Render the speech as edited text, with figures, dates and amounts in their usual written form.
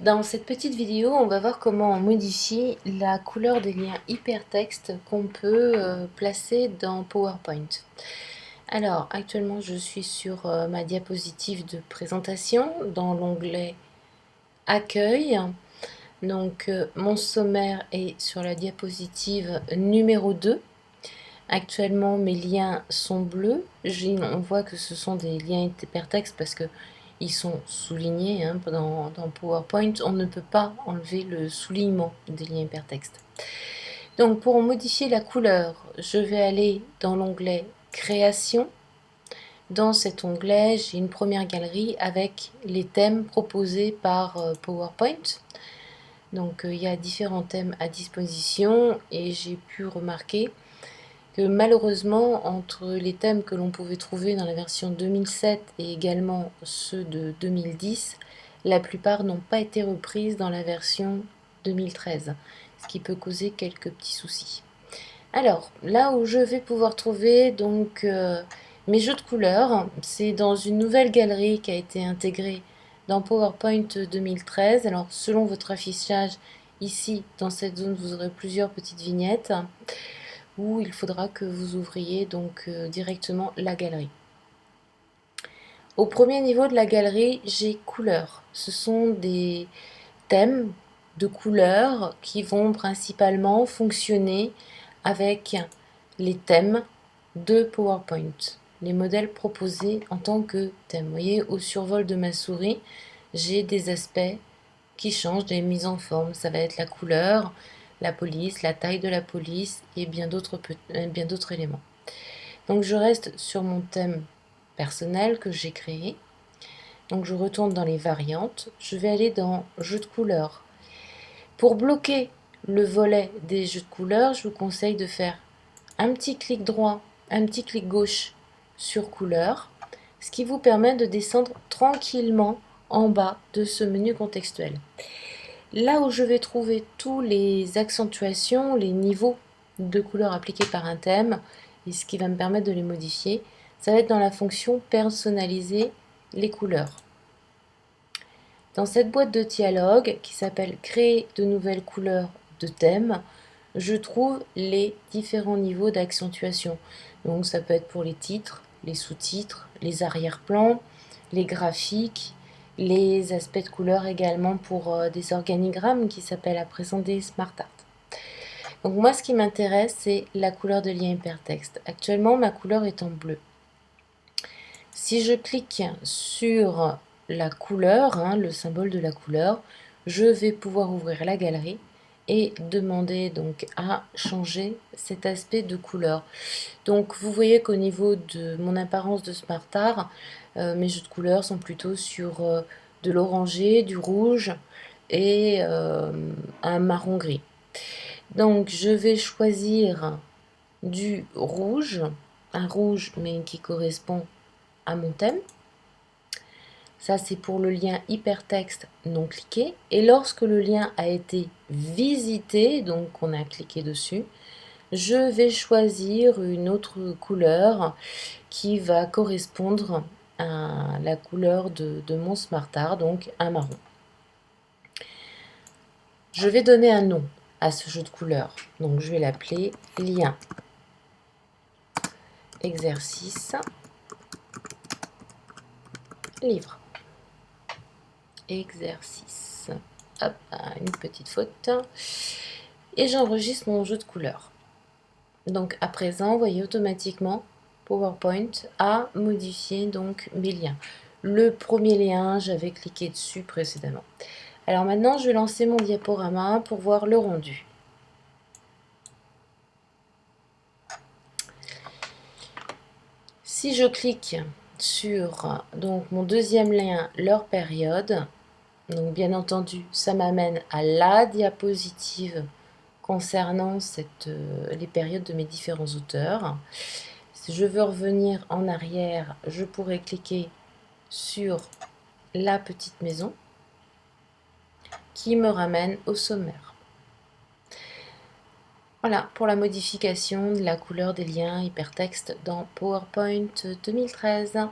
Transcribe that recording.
Dans cette petite vidéo, on va voir comment on modifie la couleur des liens hypertextes qu'on peut placer dans PowerPoint. Alors, actuellement, je suis sur ma diapositive de présentation dans l'onglet Accueil. Donc, mon sommaire est sur la diapositive numéro 2. Actuellement, mes liens sont bleus. On voit que ce sont des liens hypertextes parce que ils sont soulignés dans PowerPoint. On ne peut pas enlever le soulignement des liens hypertextes. Donc, pour modifier la couleur, je vais aller dans l'onglet Création. Dans cet onglet, j'ai une première galerie avec les thèmes proposés par PowerPoint. Donc, il y a différents thèmes à disposition et j'ai pu remarquer que malheureusement, entre les thèmes que l'on pouvait trouver dans la version 2007 et également ceux de 2010, la plupart n'ont pas été reprises dans la version 2013, ce qui peut causer quelques petits soucis. Alors, là où je vais pouvoir trouver donc mes jeux de couleurs, c'est dans une nouvelle galerie qui a été intégrée dans PowerPoint 2013. Alors, selon votre affichage, ici, dans cette zone, vous aurez plusieurs petites vignettes où il faudra que vous ouvriez donc directement la galerie. Au premier niveau de la galerie, j'ai couleurs. Ce sont des thèmes de couleurs qui vont principalement fonctionner avec les thèmes de PowerPoint, les modèles proposés en tant que thèmes. Vous voyez, au survol de ma souris, j'ai des aspects qui changent, des mises en forme. Ça va être la couleur, la police, la taille de la police et bien d'autres éléments. Donc je reste sur mon thème personnel que j'ai créé. Donc je retourne dans les variantes. Je vais aller dans jeux de couleurs. Pour bloquer le volet des jeux de couleurs, je vous conseille de faire un petit clic droit, un petit clic gauche sur couleurs, ce qui vous permet de descendre tranquillement en bas de ce menu contextuel. Là où je vais trouver tous les accentuations, les niveaux de couleurs appliqués par un thème, et ce qui va me permettre de les modifier, ça va être dans la fonction personnaliser les couleurs. Dans cette boîte de dialogue qui s'appelle créer de nouvelles couleurs de thème, je trouve les différents niveaux d'accentuation. Donc ça peut être pour les titres, les sous-titres, les arrière-plans, les graphiques, les aspects de couleur également pour des organigrammes qui s'appellent à présent des smart art. Donc moi ce qui m'intéresse c'est la couleur de lien hypertexte. Actuellement ma couleur est en bleu. Si je clique sur la couleur, le symbole de la couleur, je vais pouvoir ouvrir la galerie et demander donc à changer cet aspect de couleur. Donc vous voyez qu'au niveau de mon apparence de Smart Art, mes jeux de couleurs sont plutôt sur de l'orangé, du rouge et un marron gris. Donc je vais choisir du rouge, un rouge mais qui correspond à mon thème. Ça, c'est pour le lien hypertexte non cliqué. Et lorsque le lien a été visité, donc on a cliqué dessus, je vais choisir une autre couleur qui va correspondre à la couleur de mon Smart Art, donc un marron. Je vais donner un nom à ce jeu de couleurs. Donc je vais l'appeler lien exercice livre. Exercice. Hop, une petite faute. Et j'enregistre mon jeu de couleurs. Donc à présent, vous voyez automatiquement PowerPoint a modifié donc mes liens. Le premier lien, j'avais cliqué dessus précédemment. Alors maintenant, je vais lancer mon diaporama pour voir le rendu. Si je clique sur donc mon deuxième lien, leur période, donc bien entendu, ça m'amène à la diapositive concernant les périodes de mes différents auteurs. Si je veux revenir en arrière, je pourrais cliquer sur la petite maison qui me ramène au sommaire. Voilà pour la modification de la couleur des liens hypertextes dans PowerPoint 2013.